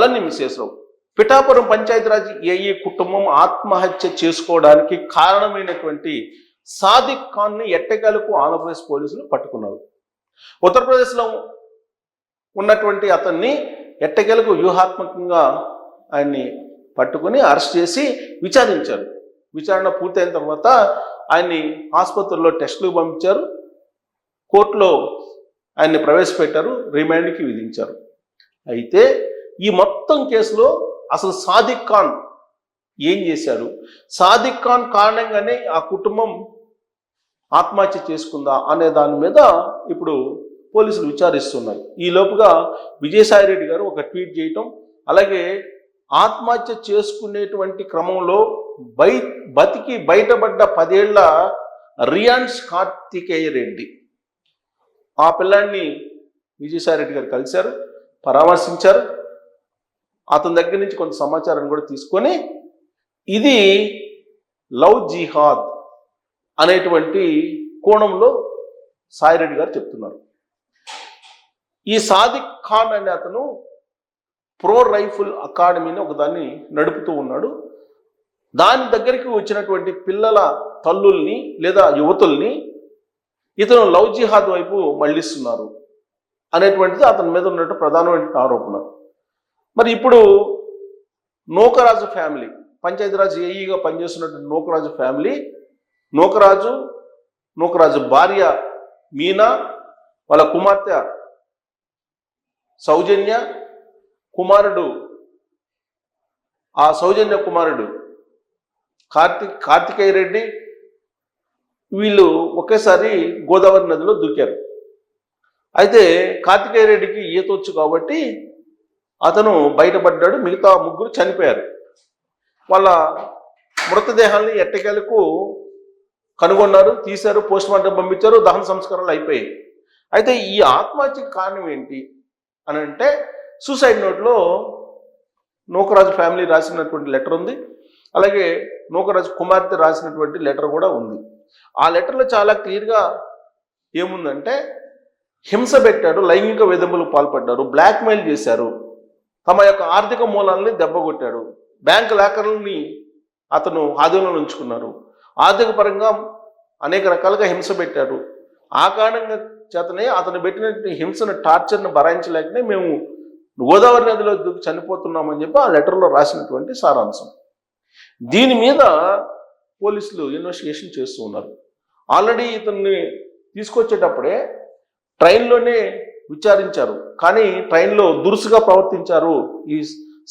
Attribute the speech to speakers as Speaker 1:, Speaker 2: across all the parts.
Speaker 1: అలానే మిసేశ్వరరావు. పిఠాపురం పంచాయతీరాజ్ ఏఈ కుటుంబం ఆత్మహత్య చేసుకోవడానికి కారణమైనటువంటి సాదిక్ ఖాన్ని ఎట్టకేలకు ఆంధ్రప్రదేశ్ పోలీసులు పట్టుకున్నారు. ఉత్తరప్రదేశ్లో ఉన్నటువంటి అతన్ని ఎట్టకేలకు వ్యూహాత్మకంగా ఆయన్ని పట్టుకుని అరెస్ట్ చేసి విచారించారు. విచారణ పూర్తయిన తర్వాత ఆయన్ని ఆసుపత్రిలో టెస్టులు పంపించారు, కోర్టులో ఆయన్ని ప్రవేశపెట్టారు, రిమాండ్కి విధించారు. అయితే ఈ మొత్తం కేసులో అసలు సాదిక్ ఖాన్ ఏం చేశాడు, సాదిక్ ఖాన్ కారణంగానే ఆ కుటుంబం ఆత్మహత్య చేసుకుందా అనే దాని మీద ఇప్పుడు పోలీసులు విచారిస్తున్నారు. ఈ లోపుగా విజయసాయిరెడ్డి గారు ఒక ట్వీట్ చేయటం, అలాగే ఆత్మహత్య చేసుకునేటువంటి క్రమంలో బతికి బయటపడ్డ 10 ఏళ్ల రియాన్స్ కార్తికేయ రెడ్డి, ఆ పిల్లాన్ని విజయసాయిరెడ్డి గారు కలిశారు, పరామర్శించారు. అతని దగ్గర నుంచి కొంత సమాచారాన్ని కూడా తీసుకొని ఇది లవ్ జిహాద్ అనేటువంటి కోణంలో సాయిరెడ్డి గారు చెప్తున్నారు. ఈ సాదిక్ ఖాన్ అనే అతను ప్రో రైఫిల్ అకాడమీని ఒకదాన్ని నడుపుతూ ఉన్నాడు. దాని దగ్గరికి వచ్చినటువంటి పిల్లల తల్లుల్ని లేదా యువతుల్ని ఇతను లవ్ జిహాద్ వైపు మళ్లిస్తున్నారు అనేటువంటిది అతని మీద ఉన్నట్టు ప్రధానమైన ఆరోపణ. మరి ఇప్పుడు నూకరాజు ఫ్యామిలీ, పంచాయతీరాజ్ ఏఈగా పనిచేస్తున్నటువంటి నూకరాజు ఫ్యామిలీ, నూకరాజు భార్య మీనా, వాళ్ళ కుమార్తె సౌజన్య, సౌజన్య కుమారుడు కార్తికేయ రెడ్డి, వీళ్ళు ఒకేసారి గోదావరి నదిలో దూకారు. అయితే కార్తికేయ రెడ్డికి ఈతొచ్చు కాబట్టి అతను బయటపడ్డాడు, మిగతా 3 చనిపోయారు. వాళ్ళ మృతదేహాన్ని ఎట్టకేలకు కనుగొన్నారు, తీశారు, పోస్ట్మార్టం పంపించారు, దహన సంస్కారాలు అయిపోయాయి. అయితే ఈ ఆత్మహత్యకు కారణం ఏంటి అని అంటే సూసైడ్ నోట్లో నూకరాజు ఫ్యామిలీ రాసినటువంటి లెటర్ ఉంది, అలాగే నూకరాజు కుమార్తె రాసినటువంటి లెటర్ కూడా ఉంది. ఆ లెటర్లో చాలా క్లియర్గా ఏముందంటే హింస పెట్టాడు, లైంగిక వేధింపులకు పాల్పడ్డారు, బ్లాక్మెయిల్ చేశారు, తమ యొక్క ఆర్థిక మూలాలని దెబ్బకొట్టాడు, బ్యాంకు లాకర్లని అతను ఆధీనంలో ఉంచుకున్నారు, ఆర్థిక పరంగా అనేక రకాలుగా హింస పెట్టాడు. ఆ కారణంగా చేతనే అతను పెట్టిన హింసను, టార్చర్ను భరాయించలేకనే మేము గోదావరి నదిలో దూకి చనిపోతున్నామని చెప్పి ఆ లెటర్లో రాసినటువంటి సారాంశం. దీని మీద పోలీసులు ఇన్వెస్టిగేషన్ చేస్తూ ఉన్నారు. ఆల్రెడీ ఇతన్ని తీసుకొచ్చేటప్పుడే ట్రైన్లోనే విచారించారు, కానీ ట్రైన్లో దురుసుగా ప్రవర్తించారు ఈ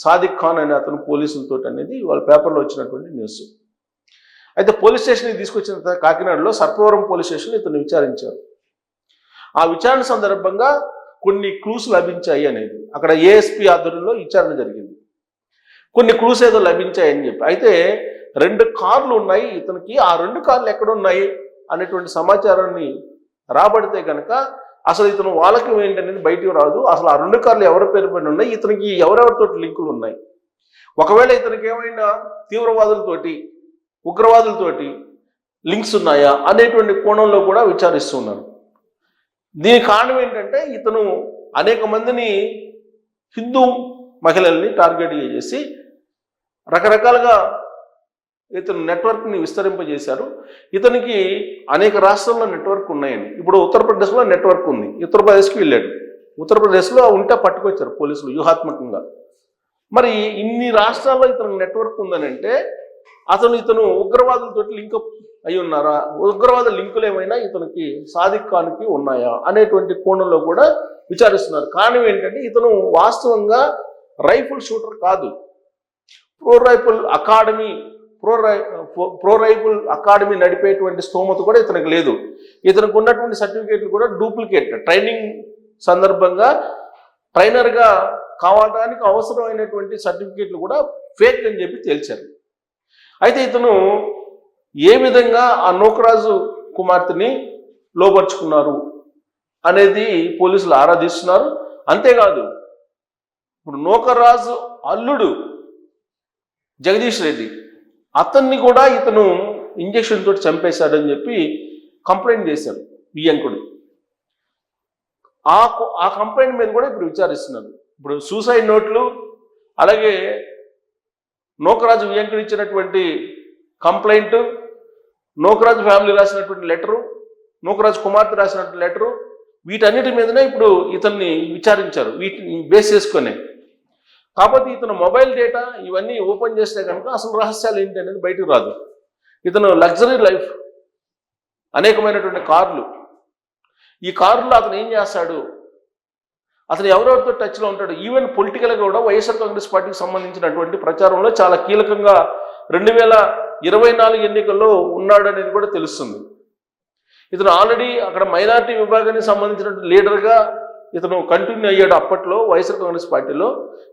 Speaker 1: సాదిక్ ఖాన్ అనే అతను పోలీసులతో అనేది వాళ్ళ పేపర్లో వచ్చినటువంటి న్యూస్. అయితే పోలీస్ స్టేషన్కి తీసుకొచ్చిన తర్వాత కాకినాడలో సర్పవరం పోలీస్ స్టేషన్లో ఇతను విచారించారు. ఆ విచారణ సందర్భంగా కొన్ని క్లూస్ లభించాయి అనేది అక్కడ ఏఎస్పీ ఆధ్వర్యంలో విచారణ జరిగింది. కొన్ని క్లూస్ ఏదో లభించాయని చెప్పి, అయితే 2 కార్లు ఉన్నాయి ఇతనికి, ఆ 2 కార్లు ఎక్కడున్నాయి అనేటువంటి సమాచారాన్ని రాబడితే కనుక అసలు ఇతను వాళ్ళకి ఏంటనేది బయటకు రాదు. అసలు ఆ 2 కార్లు ఎవరి పేరు పైన ఉన్నాయి, ఇతనికి ఎవరెవరితో లింకులు ఉన్నాయి, ఒకవేళ ఇతనికి ఏమైనా తీవ్రవాదులతోటి ఉగ్రవాదులతోటి లింక్స్ ఉన్నాయా అనేటువంటి కోణంలో కూడా విచారిస్తున్నారు. దీనికి కారణం ఏంటంటే ఇతను అనేక మందిని హిందూ మహిళల్ని టార్గెట్ చేసి రకరకాలుగా ఇతను నెట్వర్క్ని విస్తరింపజేశారు. ఇతనికి అనేక రాష్ట్రాల్లో నెట్వర్క్ ఉన్నాయని, ఇప్పుడు ఉత్తరప్రదేశ్లో నెట్వర్క్ ఉంది, ఉత్తరప్రదేశ్కి వెళ్ళాడు, ఉత్తరప్రదేశ్లో ఉంటే పట్టుకొచ్చారు పోలీసులు వ్యూహాత్మకంగా. మరి ఇన్ని రాష్ట్రాల్లో ఇతనికి నెట్వర్క్ ఉందని అంటే ఇతను ఉగ్రవాదులతో లింకప్ అయి ఉన్నారా, ఉగ్రవాద లింకులు ఏమైనా ఇతనికి సాదిక్ ఖాన్కి ఉన్నాయా అనేటువంటి కోణంలో కూడా విచారిస్తున్నారు. కారణం ఏంటంటే ఇతను వాస్తవంగా రైఫిల్ షూటర్ కాదు, ప్రో రైఫిల్ అకాడమీ నడిపేటువంటి స్తోమత కూడా ఇతనికి లేదు. ఇతనికి ఉన్నటువంటి సర్టిఫికేట్లు కూడా డూప్లికేట్, ట్రైనింగ్ సందర్భంగా ట్రైనర్గా కావడానికి అవసరమైనటువంటి సర్టిఫికేట్లు కూడా ఫేక్ అని చెప్పి తేల్చారు. అయితే ఇతను ఏ విధంగా ఆ నూకరాజు కుమార్తెని లోపరుచుకున్నారు అనేది పోలీసులు ఆరాధిస్తున్నారు. అంతేకాదు ఇప్పుడు నూకరాజు అల్లుడు జగదీష్ రెడ్డి, అతన్ని కూడా ఇతను ఇంజక్షన్ తోటి చంపేశాడని చెప్పి కంప్లైంట్ చేశారు వియ్యంకుడు. ఆ కంప్లైంట్ మీద కూడా ఇప్పుడు విచారిస్తున్నారు. ఇప్పుడు సూసైడ్ నోట్లు, అలాగే నూకరాజు వెంకట ఇచ్చినటువంటి కంప్లైంట్, నూకరాజు ఫ్యామిలీ రాసినటువంటి లెటరు, నూకరాజు కుమార్తె రాసినటువంటి లెటరు, వీటన్నిటి మీదనే ఇప్పుడు ఇతన్ని విచారించారు, వీటిని బేస్ చేసుకొని. కాకపోతే ఇతను మొబైల్ డేటా ఇవన్నీ ఓపెన్ చేస్తే కనుక అసలు రహస్యాలు ఏంటి అనేది బయటకు రాదు. ఇతను లగ్జరీ లైఫ్, అనేకమైనటువంటి కార్లు, ఈ కారులో అతను ఏం చేస్తాడు, అతను ఎవరెవరితో టచ్లో ఉంటాడు, ఈవెన్ పొలిటికల్గా కూడా వైఎస్ఆర్ కాంగ్రెస్ పార్టీకి సంబంధించినటువంటి ప్రచారంలో చాలా కీలకంగా 2024 ఎన్నికల్లో ఉన్నాడు అనేది కూడా తెలుస్తుంది. ఇతను ఆల్రెడీ అక్కడ మైనారిటీ విభాగానికి సంబంధించిన లీడర్గా ఇతను కంటిన్యూ అయ్యాడు అప్పట్లో వైఎస్ఆర్ కాంగ్రెస్ పార్టీలో.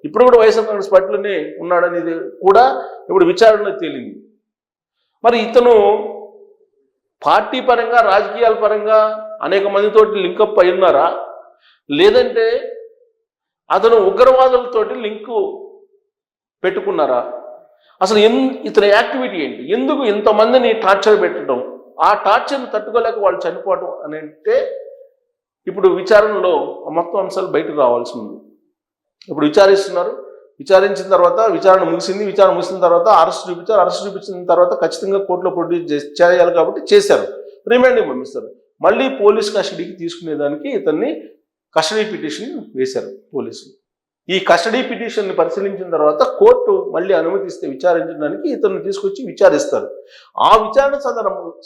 Speaker 1: ఇప్పుడు కూడా వైఎస్ఆర్ కాంగ్రెస్ పార్టీలోనే ఉన్నాడనేది కూడా ఇప్పుడు విచారణలో తేలింది. మరి ఇతను పార్టీ పరంగా, రాజకీయాల పరంగా అనేక మందితోటి లింకప్ అయి ఉన్నారా, లేదంటే అతను ఉగ్రవాదులతోటి లింకు పెట్టుకున్నారా, అసలు ఇతని యాక్టివిటీ ఏంటి, ఎందుకు ఇంతమందిని టార్చర్ పెట్టడం, ఆ టార్చర్ని తట్టుకోలేక వాళ్ళు చనిపోవడం అని అంటే ఇప్పుడు విచారణలో మొత్తం అంశాలు బయటకు రావాల్సి ఉంది. ఇప్పుడు విచారిస్తున్నారు, విచారించిన తర్వాత విచారణ ముగిసిన తర్వాత అరెస్ట్ చూపించారు, అరెస్ట్ చూపించిన తర్వాత ఖచ్చితంగా కోర్టులో ప్రొడ్యూస్ చేయాలి కాబట్టి చేశారు, రిమాండ్కి పంపిస్తారు. మళ్ళీ పోలీస్ కస్టడీకి తీసుకునేదానికి ఇతన్ని కస్టడీ పిటిషన్ వేశారు పోలీసులు. ఈ కస్టడీ పిటిషన్ని పరిశీలించిన తర్వాత కోర్టు మళ్ళీ అనుమతిస్తే విచారించడానికి ఇతన్ని తీసుకొచ్చి విచారిస్తారు. ఆ విచారణ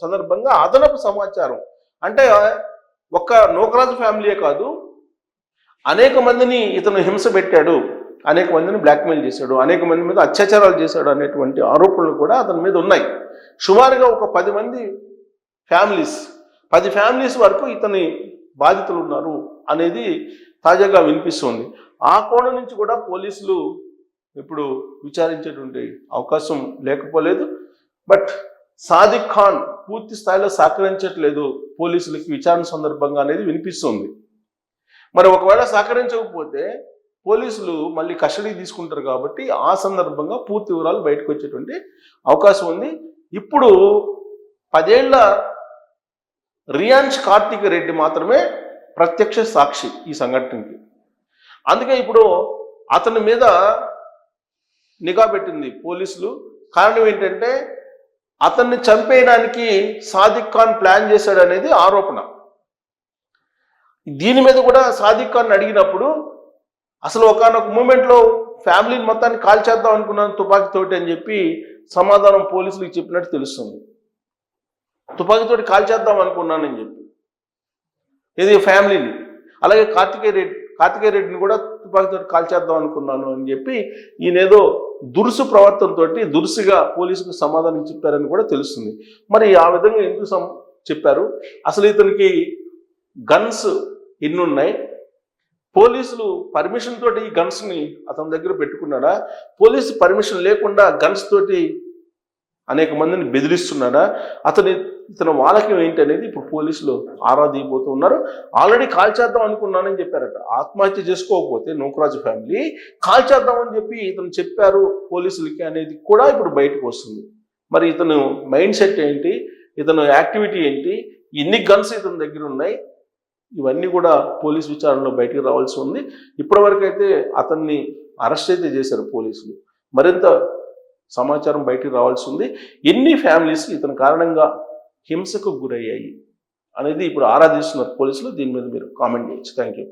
Speaker 1: సందర్భంగా అదనపు సమాచారం, అంటే ఒక్క నూకరాజు ఫ్యామిలీయే కాదు, అనేక మందిని ఇతను హింస పెట్టాడు, అనేక మందిని బ్లాక్మెయిల్ చేశాడు, అనేక మంది మీద అత్యాచారాలు చేశాడు అనేటువంటి ఆరోపణలు కూడా అతని మీద ఉన్నాయి. సుమారుగా ఒక 10 ఫ్యామిలీస్ వరకు ఇతని బాధితులు ఉన్నారు అనేది తాజాగా వినిపిస్తుంది. ఆ కోణం నుంచి కూడా పోలీసులు ఇప్పుడు విచారించేటువంటి అవకాశం లేకపోలేదు. బట్ సాదిక్ ఖాన్ పూర్తి స్థాయిలో సహకరించట్లేదు పోలీసులకి విచారణ సందర్భంగా అనేది వినిపిస్తుంది. మరి ఒకవేళ సహకరించకపోతే పోలీసులు మళ్ళీ కస్టడీ తీసుకుంటారు కాబట్టి ఆ సందర్భంగా పూర్తి వివరాలు బయటకు వచ్చేటువంటి అవకాశం ఉంది. ఇప్పుడు 10 ఏళ్ల రియాన్స్ కార్తిక్ రెడ్డి మాత్రమే ప్రత్యక్ష సాక్షి ఈ సంఘటనకి. అందుకే ఇప్పుడు అతని మీద నిఘా పెట్టింది పోలీసులు. కారణం ఏంటంటే అతన్ని చంపేయడానికి సాదిక్ ఖాన్ ప్లాన్ చేశాడు అనేది ఆరోపణ. దీని మీద కూడా సాదిక్ ఖాన్ అడిగినప్పుడు అసలు ఒకానొక మూమెంట్లో ఫ్యామిలీని మొత్తాన్ని కాల్ చేద్దాం అనుకున్నాను తుపాకీతోటి అని చెప్పి సమాధానం పోలీసులకు చెప్పినట్టు తెలుస్తుంది. తుపాకీతోటి కాల్ చేద్దాం అనుకున్నానని చెప్పి, ఇది ఫ్యామిలీని. అలాగే కార్తికేయ రెడ్డిని కూడా తుపాకీతోటి కాల్ చేద్దాం అనుకున్నాను అని చెప్పి ఈయనేదో దురుసు ప్రవర్తనతో దురుసుగా పోలీసుకు సమాధానం చెప్పారని కూడా తెలుస్తుంది. మరి ఆ విధంగా ఎందుకు చెప్పారు, అసలు ఇతనికి గన్స్ ఎన్ని ఉన్నాయి, పోలీసులు పర్మిషన్ తోటి ఈ గన్స్ని అతని దగ్గర పెట్టుకున్నాడా, పోలీసు పర్మిషన్ లేకుండా గన్స్ తోటి అనేక మందిని బెదిరిస్తున్నాడా, ఇతను వాలకం ఏంటి అనేది ఇప్పుడు పోలీసులు ఆరా తీయబోతూ ఉన్నారు. ఆల్రెడీ కాల్ చేద్దాం అనుకున్నానని చెప్పారట. ఆత్మహత్య చేసుకోకపోతే నూకరాజు ఫ్యామిలీ కాల్ చేద్దామని చెప్పి ఇతను చెప్పారు పోలీసులకి అనేది కూడా ఇప్పుడు బయటకు వస్తుంది. మరి ఇతను మైండ్ సెట్ ఏంటి, ఇతను యాక్టివిటీ ఏంటి, ఎన్ని గన్స్ ఇతని దగ్గర ఉన్నాయి, ఇవన్నీ కూడా పోలీస్ విచారణలో బయటికి రావాల్సి ఉంది. ఇప్పటివరకు అయితే అతన్ని అరెస్ట్ అయితే చేశారు పోలీసులు. మరింత సమాచారం బయటికి రావాల్సి ఉంది. ఎన్ని ఫ్యామిలీస్ ఇతని కారణంగా హింసకు గురయ్యాయి అనేది ఇప్పుడు ఆరాధిస్తున్నారు పోలీసులు. దీని మీద మీరు కామెంట్ చేయొచ్చు. Thank you.